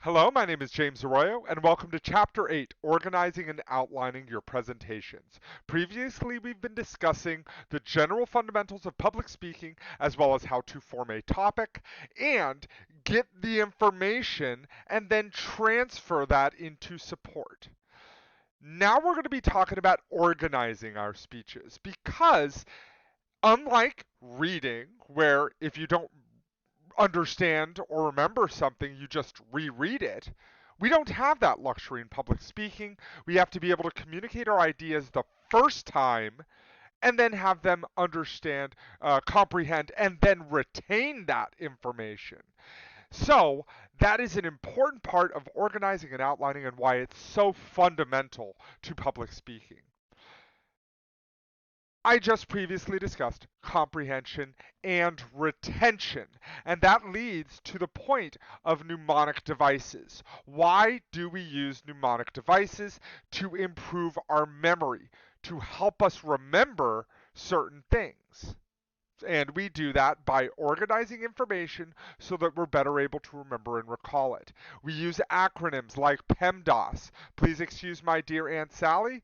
Hello, my name is James Arroyo, and welcome to Chapter 8, Organizing and Outlining Your Presentations. Previously, we've been discussing the general fundamentals of public speaking, as well as how to form a topic, and get the information, and then transfer that into support. Now we're going to be talking about organizing our speeches, because unlike reading, where if you don't understand or remember something, you just reread it. We don't have that luxury in public speaking. We have to be able to communicate our ideas the first time and then have them understand, comprehend, and then retain that information. So, that is an important part of organizing and outlining and why it's so fundamental to public speaking. I just previously discussed comprehension and retention, and that leads to the point of mnemonic devices. Why do we use mnemonic devices? To improve our memory, to help us remember certain things. And we do that by organizing information so that we're better able to remember and recall it. We use acronyms like PEMDAS. Please excuse my dear Aunt Sally.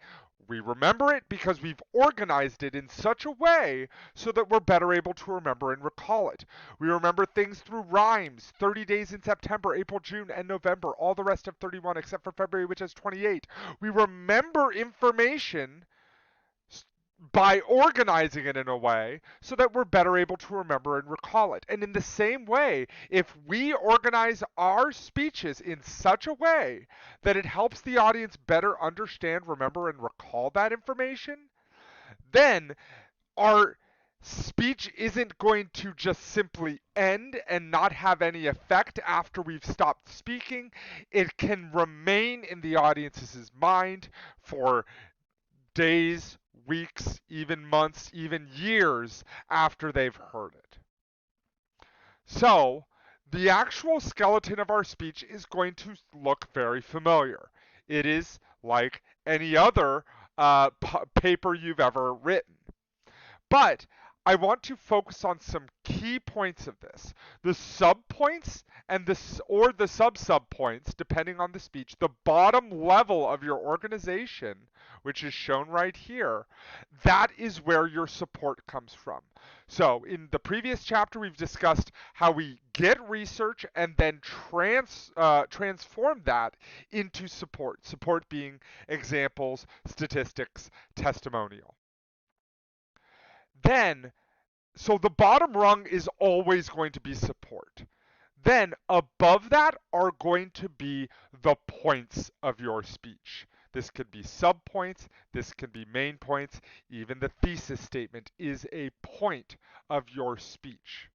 We remember it because we've organized it in such a way so that we're better able to remember and recall it. We remember things through rhymes, 30 days in September, April, June, and November, all the rest of 31 except for February, which has 28. We remember information by organizing it in a way so that we're better able to remember and recall it. And in the same way, if we organize our speeches in such a way that it helps the audience better understand, remember, and recall that information, then our speech isn't going to just simply end and not have any effect after we've stopped speaking. It can remain in the audience's mind for days, weeks, even months, even years after they've heard it. So, the actual skeleton of our speech is going to look very familiar. It is like any other paper you've ever written. But I want to focus on some key points of this. The subpoints and the sub points, depending on the speech, the bottom level of your organization, which is shown right here, that is where your support comes from. So in the previous chapter, we've discussed how we get research and then transform that into support. Support being examples, statistics, testimonial. Then, so the bottom rung is always going to be support. Then above that are going to be the points of your speech. This could be subpoints, this can be main points, even the thesis statement is a point of your speech.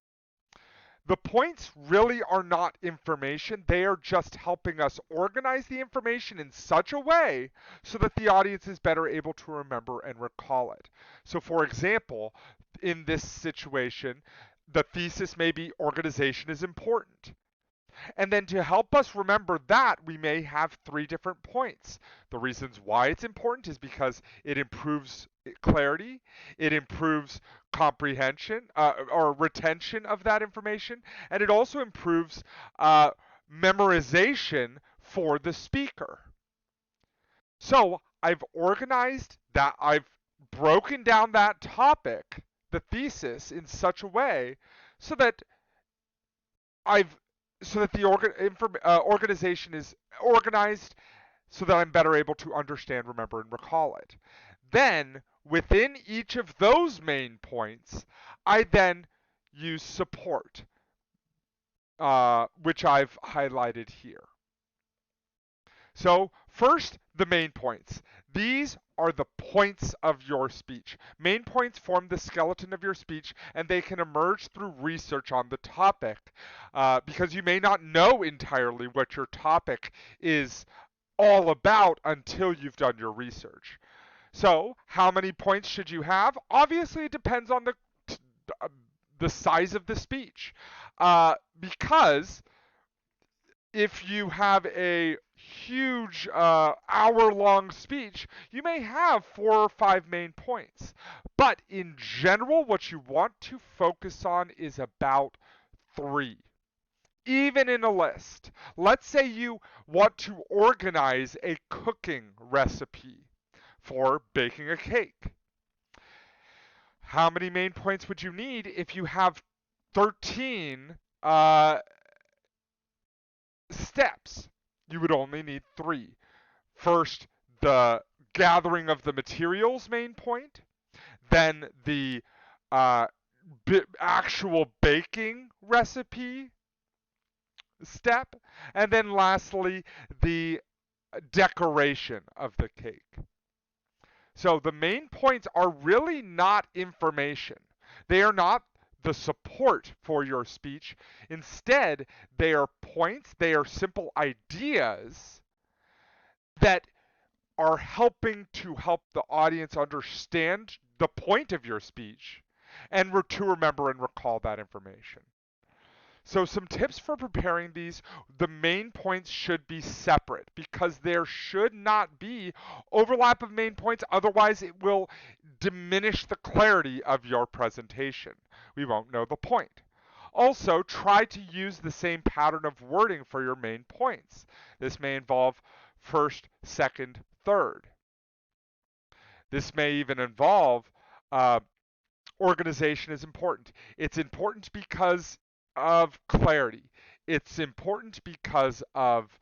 The points really are not information, they are just helping us organize the information in such a way so that the audience is better able to remember and recall it. So, for example, in this situation, the thesis may be organization is important. And then to help us remember that, we may have three different points. The reasons why it's important is because it improves clarity, it improves comprehension or retention of that information, and it also improves memorization for the speaker. So I've organized that, I've broken down that topic, the thesis, in such a way so that I've so that the organization is organized so that I'm better able to understand, remember, and recall it. Then, within each of those main points, I then use support, which I've highlighted here. So, first, the main points. These are the points of your speech. Main points form the skeleton of your speech, and they can emerge through research on the topic, because you may not know entirely what your topic is all about until you've done your research. So, how many points should you have? Obviously, it depends on the size of the speech, because if you have a huge hour-long speech, you may have 4 or 5 main points. But in general, what you want to focus on is about 3. even in a list. Let's say you want to organize a cooking recipe for baking a cake. How many main points would you need if you have 13 steps? You would only need 3. First, the gathering of the materials main point, then the uh, actual baking recipe step, and then lastly, the decoration of the cake. So the main points are really not information. They are not the support for your speech. Instead, they are points, they are simple ideas that are helping to help the audience understand the point of your speech and to remember and recall that information. So some tips for preparing these: the main points should be separate because there should not be overlap of main points, otherwise it will diminish the clarity of your presentation. We won't know the point. Also, try to use the same pattern of wording for your main points. This may involve first, second, third. This may even involve organization is important. It's important because of clarity. It's important because of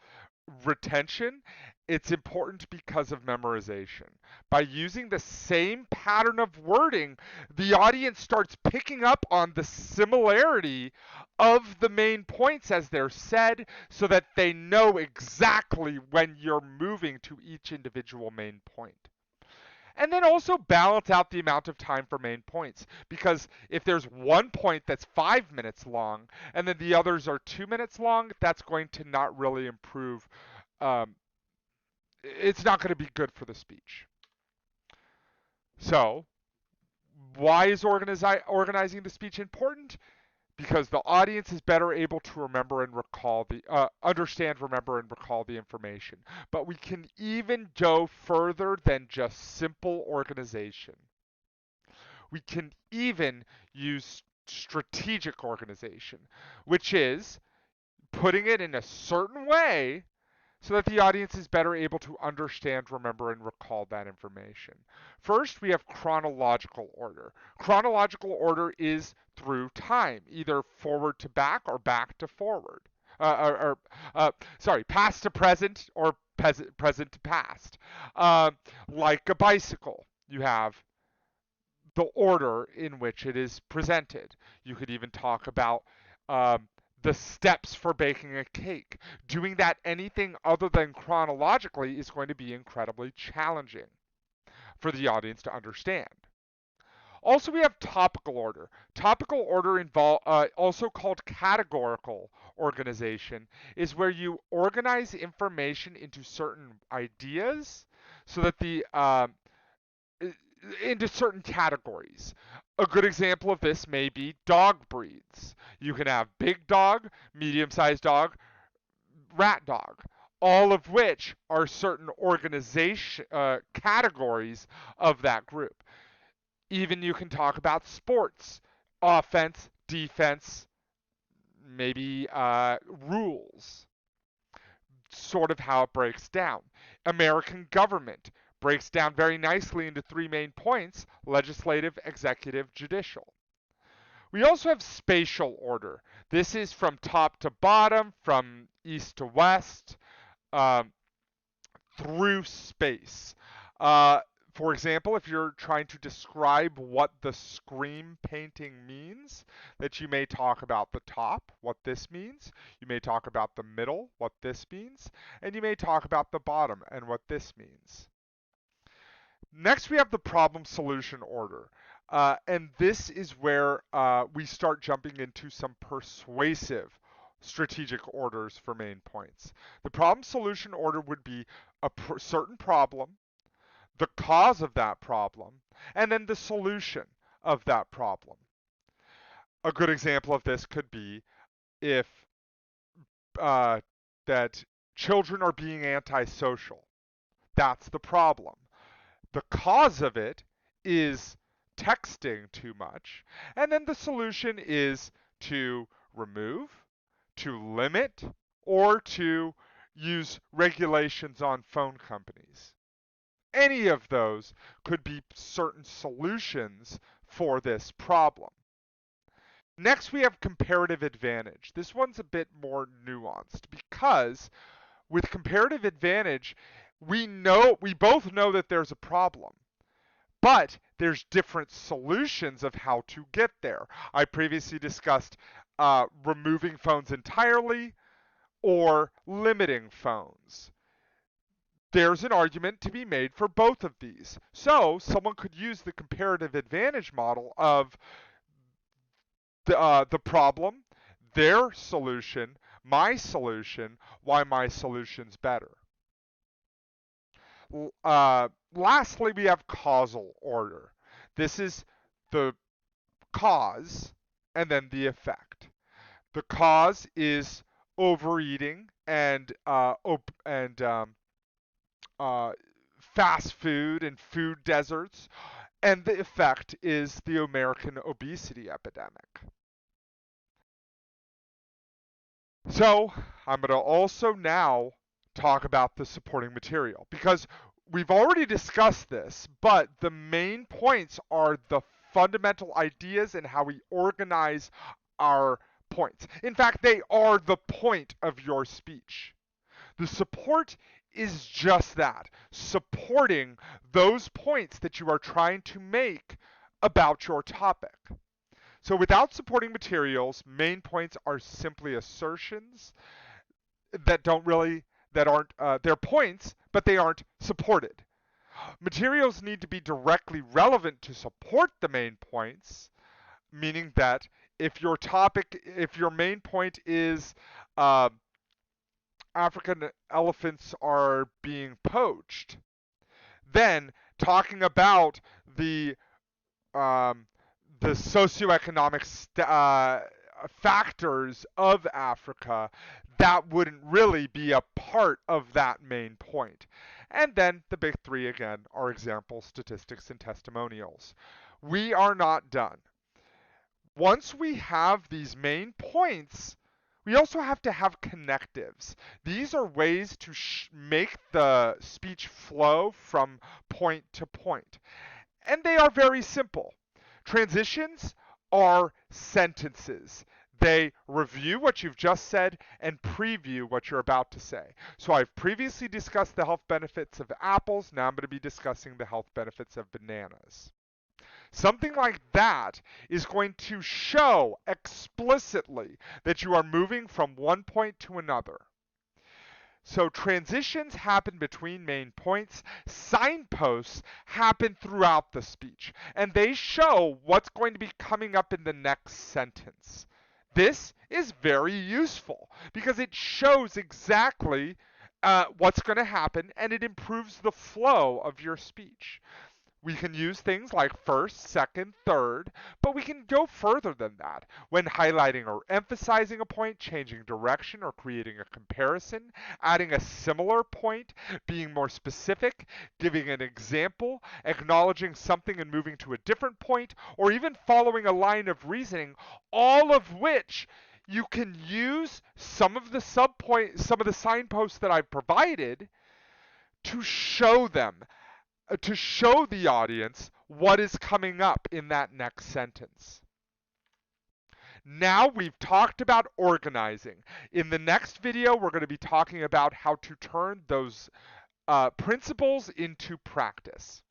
retention. It's important because of memorization. By using the same pattern of wording, the audience starts picking up on the similarity of the main points as they're said so that they know exactly when you're moving to each individual main point. And then also balance out the amount of time for main points. Because if there's one point that's 5 minutes long and then the others are 2 minutes long, that's going to not really improve. It's not going to be good for the speech. So, why is organizing the speech important? Because the audience is better able to remember and recall understand, remember, and recall the information. But we can even go further than just simple organization. We can even use strategic organization, which is putting it in a certain way so that the audience is better able to understand, remember, and recall that information. First, we have chronological order. Chronological order is through time, either forward to back or back to forward. Past to present or present to past. Like a bicycle, you have the order in which it is presented. You could even talk about the steps for baking a cake. Doing that anything other than chronologically is going to be incredibly challenging for the audience to understand. Also, we have topical order. Topical order, also called categorical organization, is where you organize information into certain ideas so that into certain categories. A good example of this may be dog breeds. You can have big dog, medium-sized dog, rat dog, all of which are certain organization categories of that group. Even you can talk about sports, offense, defense, maybe rules, sort of how it breaks down. American government breaks down very nicely into 3 main points: legislative, executive, judicial. We also have spatial order. This is from top to bottom, from east to west, um, through space. Uh, for example, if you're trying to describe what the scream painting means, that you may talk about the top, what this means. You may talk about the middle, what this means. And you may talk about the bottom and what this means. Next, we have the problem solution order. And this is where we start jumping into some persuasive strategic orders for main points. The problem solution order would be a certain problem, the cause of that problem, and then the solution of that problem. A good example of this could be if that children are being antisocial. That's the problem. The cause of it is texting too much, and then the solution is to remove, to limit or to use regulations on phone companies. Any of those could be certain solutions for this problem. Next, we have comparative advantage. This one's a bit more nuanced because with comparative advantage, we both know that there's a problem, but there's different solutions of how to get there. I previously discussed removing phones entirely or limiting phones. There's an argument to be made for both of these. So someone could use the comparative advantage model of the problem, their solution, my solution, why my solution's better. Lastly, we have causal order. This is the cause and then the effect. The cause is overeating and fast food and food deserts, and the effect is the American obesity epidemic. So I'm going to also now talk about the supporting material because we've already discussed this, but the main points are the fundamental ideas and how we organize our points. In fact, they are the point of your speech. The support is just that, supporting those points that you are trying to make about your topic. So without supporting materials, main points are simply assertions that aren't, they're points, but they aren't supported. Materials need to be directly relevant to support the main points, meaning that if your main point is African elephants are being poached, then talking about the socioeconomic factors of Africa, that wouldn't really be a part of that main point. And then the big three again are examples, statistics, and testimonials. We are not done. Once we have these main points, we also have to have connectives. These are ways to make the speech flow from point to point. And they are very simple. Transitions are sentences. They review what you've just said and preview what you're about to say. So I've previously discussed the health benefits of apples. Now I'm going to be discussing the health benefits of bananas. Something like that is going to show explicitly that you are moving from one point to another. So transitions happen between main points. Signposts happen throughout the speech, and they show what's going to be coming up in the next sentence. This is very useful because it shows exactly what's going to happen, and it improves the flow of your speech. We can use things like first, second, third, but we can go further than that. When highlighting or emphasizing a point, changing direction or creating a comparison, adding a similar point, being more specific, giving an example, acknowledging something and moving to a different point, or even following a line of reasoning, all of which you can use some of the signposts that I've provided to show them, to show the audience what is coming up in that next sentence. Now we've talked about organizing. In the next video, we're going to be talking about how to turn those principles into practice.